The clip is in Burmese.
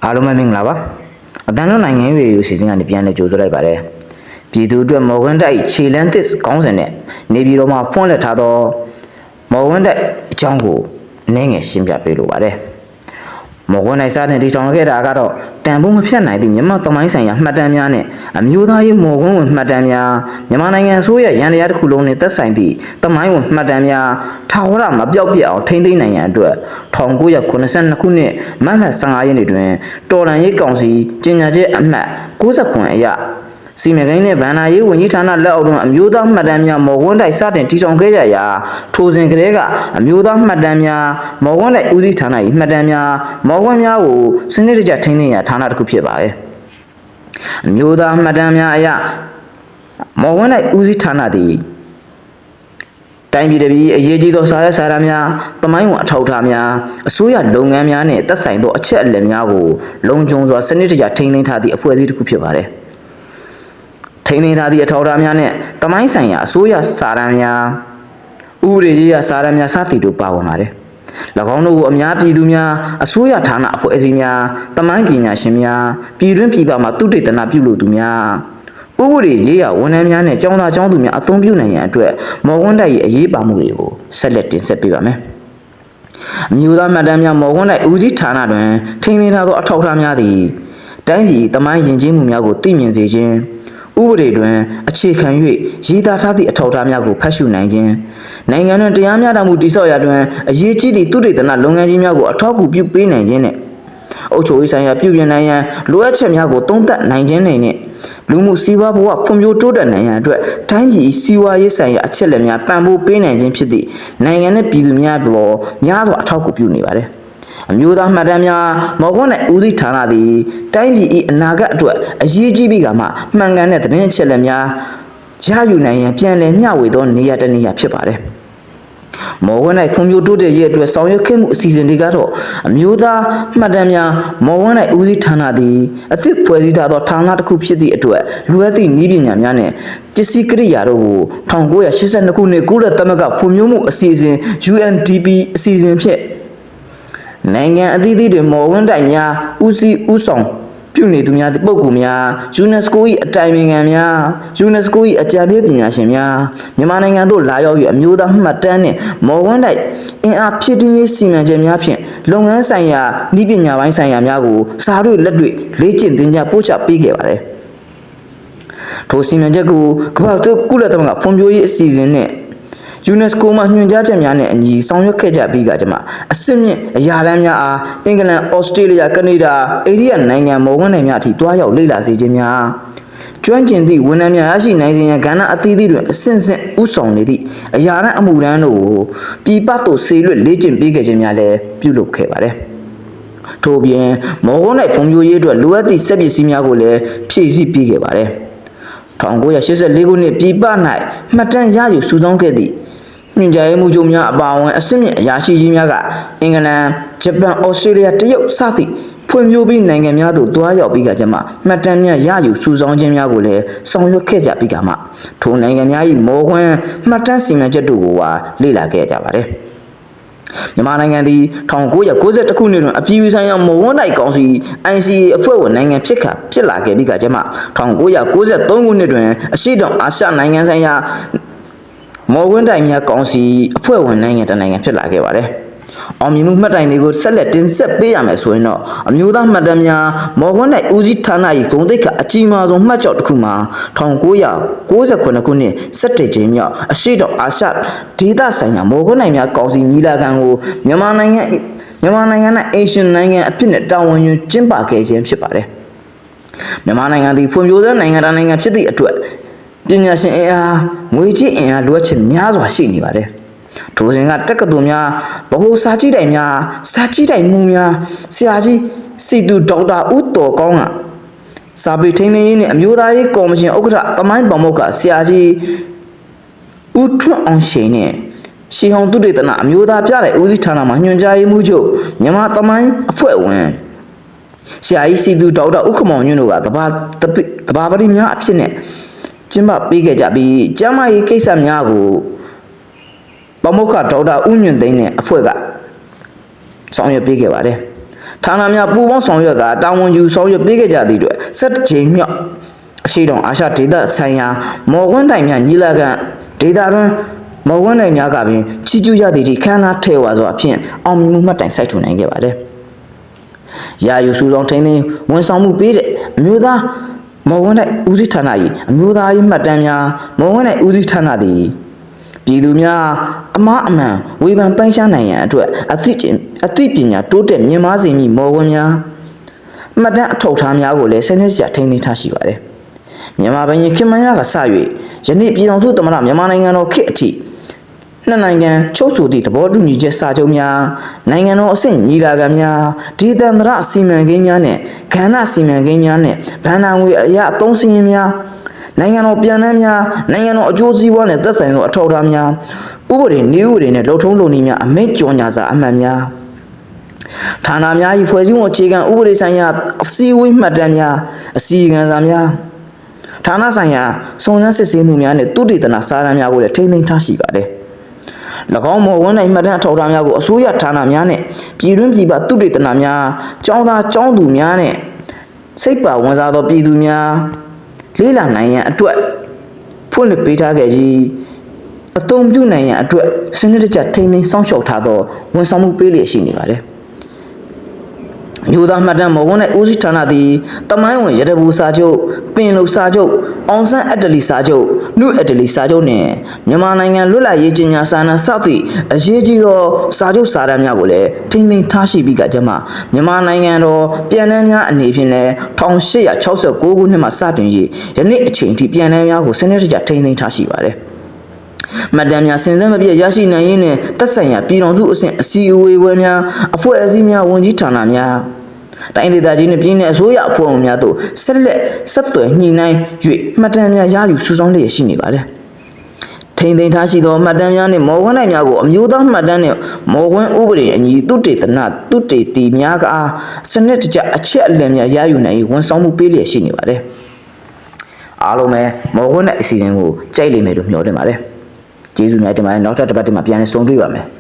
အားလုံးပဲမင်္ဂလာပါအတန်လုံးနိုင်ငံရေးကိုစီစဉ်ကနေပြန်လဲကြိုဆိုလိုက်ပါတယ်ပြည်သူအတွက်မော်ဂန်တိုက်ခြေလန်းသစ်ကောင်းစဉ်နဲ့နေပြည်တော်မှာဖွင့်လှစ်ထားသောမော်ဂန်တိုက်အကြောင်းကိုအနည်းငယ်ရှင်းပြပေးလိုပါတယ်မော်ဂန်တိုက်စားတဲ့ဒီထောင်ခဲ့တာကတော့တန်ဖိုးမဖြတ်နိုင်သည့်မြန်မာသမိုင်းဆိုင်ရာမှတ်တမ်းများနဲ့အမျိုးသားရေးမော်ဂန်ဝင်မှတ်တမ်းများမြန်မာနိုင်ငံအစိုးရရန်တရားတစ်ခုလုံးနဲ့သက်ဆိုင်သည့်သမိုင်းဝင်မှတ်တမ်းများထာဝရမပြောက်ပြအောင်ထိန်းသိမ်းနိုင်ရန်အတွက်1982ခုနှစ်မတ်လ15ရက်နေ့တွင်တော်လှန်ရေးကောင်စီကြေညာချက်အမှတ်69အရစီမံကိန်းနဲ့ဗန်နာရေးဝန်ကြီးဌာနလက်အောက်တွင်အမျိုးသားမှတ်တမ်းများမော်ဂွန်းတိုက်စတင်တည်ထောင်ခဲ့ကြရာထိုစဉ်ကတည်းကအမျိုးသားမှတ်တမ်းများမော်ဂွန်းတိုက်ဦးစီးဌာန၏မှတ်တမ်းများမော်ဂွန်းများကိုစနစ်တကျထိန်းသိမ်းရာဌာနတစ်ခုဖြစ်ပါတယ်အမျိုးသားမှတ်တမ်းများအရမော်ဂွန်းတိုက်ဦးစီးဌာနသည်တိုင်းပြည်တပြည်အရေးကြီးသောစာရွက်စာတမ်းများတမိုင်းဝင်အထောက်အထားများအစိုးရလုပ်ငန်းများနဲ့သက်ဆိုင်သောအချက်အလက်များကိုလုံခြုံစွာစနစ်တကျထိန်းသိမ်းထားသည့်အဖွဲ့အစည်းတစ်ခုဖြစ်ပါတယ်ထိန်းသိမ်းထားသည့်အထောက်အထားများနဲ့တမိုင်းဆိုင်ရာအစိုးရစာတမ်းများဥပဒေရေးရာစာတမ်းများစသည်တို့ပါဝင်ပါတယ်၎င်းတို့ကိုအများပြည်သူများအစိုးရဌာနအဖွဲ့အစည်းများတမိုင်းပညာရှင်များပြည်တွင်းပြည်ပမှသုတေသနပြုလုပ်သူများဥပဒေရေးရာဝန်ထမ်းများနဲ့ကျောင်းသားကျောင်းသူများအသုံးပြုနိုင်ရန်အတွက်မော်ဂွန်းတိုက်ရဲ့အရေးပါမှုတွေကိုဆက်လက်တင်ဆက်ပေးပါမယ်အမျိုးသားမှတ်တမ်းများမော်ဂွန်းတိုက်ဦးစီးဌာနတွင်ထိန်းသိမ်းထားသောအထောက်အထားများသည်တိုင်းပြည်တမိုင်းယဉ်ကျေးမှုများကိုသိမြင်စေခြင်းဥပဒေတွင်အခြေခံ၍ရေးသားထားသည့်အထောက်အထားများကိုဖတ်ရှုနိုင်ခြင်းနိုင်ငံတွင်တရားမျှတမှုတည်ဆောက်ရာတွင်အရေးကြီးသည့်သုတေသနလုပ်ငန်းကြီးများကိုအထောက်အကူပြုပေးနိုင်ခြင်းနှင့်အုပ်ချုပ်ရေးဆိုင်ရာပြုပြင်နိုင်ရန်လိုအပ်ချက်များကိုသုံးသပ်နိုင်ခြင်းနှင့်လူမှုစီးပွားဘဝဖွံ့ဖြိုးတိုးတက်နိုင်ရန်အတွက်တိုင်းပြည်စီးပွားရေးဆိုင်ရာအချက်အလက်များပံ့ပိုးပေးနိုင်ခြင်းဖြစ်သည့်နိုင်ငံနှင့်ပြည်သူများပေါ်များစွာအထောက်အကူပြုနေပါတယ်အမျိုးသားမှတ်တမ်းများမော်ဂွန်းနဲ့ဦးစီးဌာနသည်တိုင်းပြည်၏အနာဂတ်အတွက်အရေးကြီးပြီးကမှမှန်ကန်တဲ့သတင်းအချက်အလက်များရယူနိုင်ရန်ပြန်လည်မျှဝေသောနေရာတစ်နေရာဖြစ်ပါတယ်မော်ဂွန်း၌ဖွံ့ဖြိုးတိုးတက်ရေးအတွက်ဆောင်ရွက်ခဲ့မှုအစီအစဉ်တွေကတော့အမျိုးသားမှတ်တမ်းများမော်ဂွန်း၌ဦးစီးဌာနသည်အသစ်ဖွဲ့စည်းထားသောဌာနတစ်ခုဖြစ်သည့်အတွက်လိုအပ်သည့်နည်းပညာများနဲ့ပစ္စည်းကိရိယာတို့ကို1982ခုနှစ်ကုလသမဂ္ဂဖွံ့ဖြိုးမှုအစီအစဉ် UNDP အစီအစဉ်ဖြင့်နိုင်ငံအသီးသီးတွင်မော်ဂွန်းတိုက်များဦးစီးဦးဆောင်ပြုနေသူများပုဂ္ဂိုလ်များ UNESCO ၏အတိုင်ပင်ခံများ UNESCO ၏အကြံပေးပညာရှင်များမြန်မာနိုင်ငံသို့လာရောက်၍အမျိုးသားမှတ်တမ်းနှင့်မော်ဂွန်းတိုက်အင်အားဖြည့်တင်းရေးစီမံချက်များဖြင့်လုပ်ငန်းဆိုင်ရာနည်းပညာပိုင်းဆိုင်ရာများကိုစာတွေ့လက်တွေ့လေ့ကျင့်သင်ကြားပို့ချပေးခဲ့ပါတယ်ထိုစီမံချက်ကိုကမ္ဘာ့ကုလသမဂ္ဂဖွံ့ဖြိုးရေးအစီအစဉ်နှင့်UNESCO မှညွှန်ကြားချက်များနဲ့အညီဆောင်ရွက်ခဲ့ကြပြီးကကြမှာအစစ်မြင့်အရာတန်းများအားအင်္ဂလန်၊ဩစတြေးလျ၊ကနေဒါ၊အိန္ဒိယနိုင်ငံမော်ဂွန်းနိုင်ငံများအထိတွားရောက်လေ့လာစေခြင်းများကျွမ်းကျင်သည့်ဝန်ထမ်းများရရှိနိုင်စေရန်ကဏ္ဍအသီးသီးတွင်အဆင့်ဆင့်ဥဆောင်နေသည့်အရာတန်းအမှုတန်းတို့ကိုပြည်ပသို့ဆေလွတ်လေ့ကျင့်ပေးခဲ့ခြင်းများလည်းပြုလုပ်ခဲ့ပါတယ်ထို့ပြင်မော်ဂွန်း၌ဖွံ့ဖြိုးရေးအတွက်လိုအပ်သည့်စက်ပစ္စည်းများကိုလည်းဖြည့်ဆည်းပေးခဲ့ပါတယ်1984ခုနှစ်ပြည်ပ၌မှတ်တမ်းရယူစုဆောင်းခဲ့သည့်ညွှန်ကြားရေးမှူးချုပ်များအပါအဝင်အစစ်မြင့်အရာရှိကြီးများကအင်္ဂလန်၊ဂျပန်၊ဩစတြေးလျ၊တရုတ်စသည့်ဖွံ့ဖြိုးပြီးနိုင်ငံများသို့တွားရောက်ပြီးကကြမှာမှတ်တမ်းများရယူစုဆောင်းခြင်းများကိုလည်းဆောင်ရွက်ခဲ့ကြပြီးကမှထိုနိုင်ငံများ၏မော်ဂွန်းမှတ်တမ်းစီမံချက်တို့ကိုလေ့လာခဲ့ကြပါတယ်မြန်မာနိုင်ငံသည်1992ခုနှစ်တွင်အပြည်ပြည်ဆိုင်ရာမော်ဂွန်းတိုက်ကောင်စီ ICA အဖွဲ့ဝင်နိုင်ငံဖြစ်လာခဲ့ပြီးကကြမှာ1993ခုနှစ်တွင်အရှေ့တောင်အာရှနိုင်ငံဆိုင်ရာမော်ဂွန်းတိုင်များကောင်စီအဖွဲ့ဝင်နိုင်ငံတစ်နိုင်ငံဖြစ်လာခဲ့ပါတယ်။အောင်မြင်မှုမှတ်တိုင်တွေကိုဆက်လက်တင်ဆက်ပေးရမယ်ဆိုရင်တော့အမျိုးသားမှတ်တမ်းများမော်ဂွန်းတိုင်ဦးစီးဌာန၏ဂုဏ်သိက္ခာအကြီးမားဆုံးမှတ်ကျောက်တစ်ခုမှာ1998ခုနှစ်17ကြိမ်မြောက်အရှေ့တောင်အာရှဒေသဆိုင်ရာမော်ဂွန်းတိုင်များကောင်စီညီလာခံကိုမြန်မာနိုင်ငံနဲ့အေရှန်နိုင်ငံအဖြစ်နဲ့တာဝန်ယူကျင်းပခဲ့ခြင်းဖြစ်ပါတယ်။မြန်မာနိုင်ငံသည်ဖွံ့ဖြိုးသောနိုင်ငံတစ်နိုင်ငံဖြစ်သည့်အတွက်ပညာရှင်အင်အားငွေကြေးအင်အားလိုအပ်ချက်များစွာရှိနေပါတယ်။ထိုစဉ်ကတက္ကသိုလ်များဗဟိုစာကြည့်တိုင်များစာကြည့်တိုင်မှုများဆရာကြီးစီတူဒေါက်တာဦးတော်ကောင်းကစာပေထိန်းသိမ်းရေးနဲ့အမျိုးသားရေးကော်မရှင်ဥက္ကဋ္ဌသမိုင်းပေါမုတ်ကဆရာကြီးဦးထွန်းအောင်ရှိန်နဲ့ရှီဟောင်သုတေသနအမျိုးသားပြတဲ့ဦးစီးဌာနမှညွှန်ကြားရေးမှူးချုပ်မြန်မာသမိုင်းအဖွဲ့ဝင်ဆရာကြီးစီတူဒေါက်တာဦးခမောင်ညွန့်တို့ကတဘာပတိများအဖြစ်နဲ့ကျင်းပပေးခဲ့ကြပြီးကျမ်းမာရေးကိစ္စများကိုပမုခဒေါက်တာဦးညွန့်သိန်းနဲ့အဖွဲ့ကဆောင်ရွက်ပေးခဲ့ပါတယ် ဌာနများပူးပေါင်းဆောင်ရွက်ကတာဝန်ယူဆောင်ရွက်ပေးခဲ့ကြသည့်အတွက်17ကြိမ်မြောက်အရှိတောင်အာရှဒေသဆိုင်ရာမော်ကွန်းတိုင်များညီလာခံဒေသတွင်မော်ကွန်းတိုင်များကပင်ချီးကျူးရသည့်ဒီခမ်းနားထဲဝါစွာဖြင့်အောင်မြင်မှုမှတ်တိုင်စိုက်ထူနိုင်ခဲ့ပါတယ်။ရာယူစုဆောင်ထိန်းသိမ်းဝန်ဆောင်မှုပေးတဲ့အမျိုးသားမော်ကွန်းတိုင်ဦးစီးဌာန၏အမျိုးသားရေးမှတ်တမ်းများမော်ကွန်းတိုင်ဦးစီးဌာနသည်ပြည်သူများအမှားအမှန်ဝေဖန်ပိုင်းခြားနိုင်ရန်အတွက်အသိပညာတိုးတက်မြင့်မားစေမည့်မော်ကွန်းများမှတ်တမ်းအထောက်အထားများကိုလည်းစနစ်တကျထိန်းသိမ်းထားရှိပါတယ်။မြန်မာပြည်ခင်မန်းများကစ၍ယနေ့ပြည်တော်စုသမ္မတမြန်မာနိုင်ငံတော်ခေတ်အထိနှစ်နိုင်ငံချုပ်ဆိုသည့်သဘောတူညီချက်စာချုပ်များနိုင်ငံတော်အဆင့်ညီလာခံများဒေသန္တရစီမံကိန်းများနဲ့ကဏ္ဍစီမံကိန်းများနဲ့ဗဏ္ဍာငွေအရာအသုံးစည်းရင်းများနိုင်ငံတော်ပြည်နှံများနိုင်ငံတော်အကျိုးစီးပွားနဲ့သက်ဆိုင်သောအထောက်အထားများဥပဒေနည်းဥပဒေနဲ့လုပ်ထုံးလုပ်နည်းများအမိန့်ကြော်ညာစာအမှတ်များဌာနများ၏ဖွဲ့စည်းပုံအခြေခံဥပဒေဆိုင်ရာအစည်းအဝေးမှတ်တမ်းများအစီရင်ခံစာများဌာနဆိုင်ရာစုံစမ်းစစ်ဆေးမှုများနဲ့သုတေသနစာတမ်းများကိုလည်းထိန်းသိမ်းထားရှိပါတယ်၎င်းမော်ဝန်နိုင်မှတ်တမ်းအထောက်အထားများကိုအစိုးရဌာနများနဲ့ပြည်တွင်းပြည်ပသုတေသနများကျောင်းသားကျောင်းသူများနဲ့စိတ်ပါဝင်စားသောပြည်သူများလေးလာနိုင်ရန်အတွက်ဖွင့်လှစ်ပေးထားခဲ့ပြီးအသုံးပြုနိုင်ရန်အတွက်စနစ်တကျထိန်းသိမ်းစောင့်ရှောက်ထားသောဝန်ဆောင်မှုပေးလျက်ရှိနေပါတယ်မျိုးသားမှတ်တမ်းမော်ကွန်းနဲ့ဦးစီးဌာနသည်တမိုင်းဝင်ရတဘူစာချုပ်ပင်လုံစာချုပ်အောင်ဆန်းအတ္တလီစာချုပ်နုအတ္တလီစာချုပ်နှင့်မြန်မာနိုင်ငံလွတ်လပ်ရေးကြီးညာစာနာစသည့်အရေးကြီးသောစာချုပ်စာတမ်းများကိုလည်းထိန်းသိမ်းထားရှိပြီးကကြမှာမြန်မာနိုင်ငံတော်ပြည်နှံများအနေဖြင့်လည်း1869ခုနှစ်မှစတင်၍ယနေ့အချိန်ထိပြည်နှံများကိုစနစ်တကျထိန်းသိမ်းထားရှိပါတယ်မှတ်တမ်းများစင်စက်မပြည့်ရရှိနိုင်ရင်းနဲ့သက်ဆိုင်ရာပြည်တော်စုအဆင့်အစည်းအဝေးပွဲများအဖွဲ့အစည်းများဝန်ကြီးဌာနများတိုင်းဒေသကြီးနှင့်ပြည်내အစိုးရအဖွဲ့ဝင်များတို့ဆက်လက်ဆက်သွယ်ညှိနှိုင်း၍မှတ်တမ်းများရယူစုဆောင်းလျက်ရှိနေပါတယ်။ထိန်းသိမ်းထားရှိသောမှတ်တမ်းများနှင့်မော်ကွန်းတိုင်များကိုအမျိုးသားမှတ်တမ်းနှင့်မော်ကွန်းဥပဒေအညီသုတေသနသုတေသီများကစနစ်တကျအချက်အလက်များရယူနိုင်ဝန်ဆောင်မှုပေးလျက်ရှိနေပါတယ်။အားလုံးပဲမော်ကွန်းတိုင်အစီအစဉ်ကိုကြိုက်လိမ့်မယ်လို့မျှော်လင့်ပါတယ်။ကျေးဇူးများတင်ပါတယ်နောက်ထပ်တစ်ပတ်မှာပြန်လည်ဆုံတွေ့ပါမယ်။